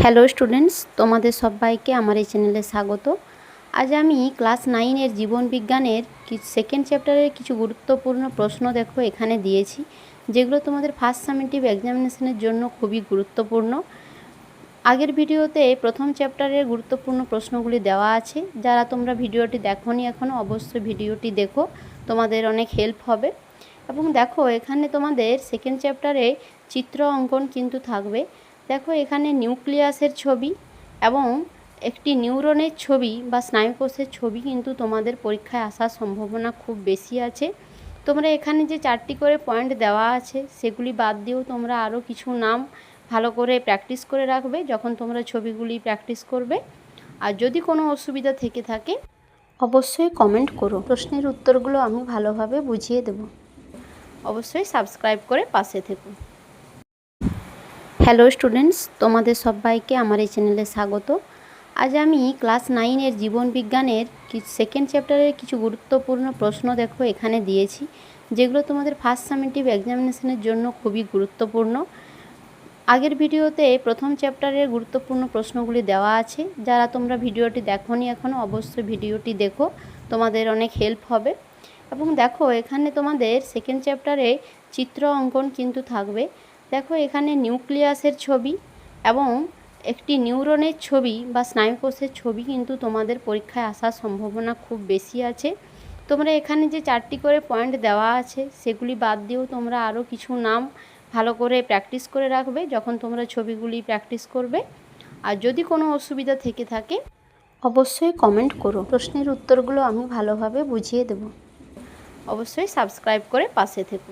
Hello students, তোমাদের সবাইকে আমার এই চ্যানেলে স্বাগত। আজ আমি ক্লাস 9-এর জীবনবিজ্ঞানের সেকেন্ড চ্যাপ্টারের কিছু গুরুত্বপূর্ণ প্রশ্ন দেখো এখানে দিয়েছি, যেগুলো তোমাদের ফার্স্ট সামেটিভ এক্সামিনেশনের জন্য খুবই গুরুত্বপূর্ণ। আগের ভিডিওতে প্রথম চ্যাপ্টারের গুরুত্বপূর্ণ প্রশ্নগুলি দেওয়া আছে। যারা তোমরা ভিডিওটি দেখোনি এখনও, অবশ্যই ভিডিওটি দেখো, তোমাদের অনেক হেল্প হবে। এবং দেখো এখানে তোমাদের সেকেন্ড চ্যাপ্টারে চিত্র অঙ্কন কিন্তু থাকবে। দেখো এখানে নিউক্লিয়াসের ছবি এবং একটি নিউরনের ছবি বা স্নায়ুকোষের ছবি কিন্তু তোমাদের পরীক্ষায় আসার সম্ভাবনা খুব বেশি আছে। তোমরা এখানে যে 4টি করে পয়েন্ট দেওয়া আছে সেগুলি বাদ দিয়েও তোমরা আরও কিছু নাম ভালো করে প্র্যাকটিস করে রাখবে যখন তোমরা ছবিগুলি প্র্যাকটিস করবে। আর যদি কোনো অসুবিধা থেকে থাকে অবশ্যই কমেন্ট করো, প্রশ্নের উত্তরগুলো আমি ভালোভাবে বুঝিয়ে দেব। অবশ্যই সাবস্ক্রাইব করে পাশে থেকো। হ্যালো স্টুডেন্টস, তোমাদের সবাইকে আমার এই চ্যানেলে স্বাগত। আজ আমি ক্লাস 9-এর জীবনবিজ্ঞানের সেকেন্ড চ্যাপ্টারের কিছু গুরুত্বপূর্ণ প্রশ্ন দেখো এখানে দিয়েছি, যেগুলো তোমাদের ফার্স্ট সামেটিভ এক্সামিনেশনের জন্য খুবই গুরুত্বপূর্ণ। আগের ভিডিওতে প্রথম চ্যাপ্টারের গুরুত্বপূর্ণ প্রশ্নগুলি দেওয়া আছে। যারা তোমরা ভিডিওটি দেখোনি এখনও, অবশ্যই ভিডিওটি দেখো, তোমাদের অনেক হেল্প হবে। এবং দেখো এখানে তোমাদের সেকেন্ড চ্যাপ্টারে চিত্র অঙ্কন কিন্তু থাকবে। দেখো এখানে নিউক্লিয়াসের ছবি এবং একটি নিউরনের ছবি বা স্নায়ুকোষের ছবি কিন্তু তোমাদের পরীক্ষায় আসার সম্ভাবনা খুব বেশি আছে। তোমরা এখানে যে 4টি করে পয়েন্ট দেওয়া আছে সেগুলি বাদ দিয়েও তোমরা আরও কিছু নাম ভালো করে প্র্যাকটিস করে রাখবে যখন তোমরা ছবিগুলি প্র্যাকটিস করবে। আর যদি কোনো অসুবিধা থেকে থাকে অবশ্যই কমেন্ট করো, প্রশ্নের উত্তরগুলো আমি ভালোভাবে বুঝিয়ে দেব। অবশ্যই সাবস্ক্রাইব করে পাশে থেকো।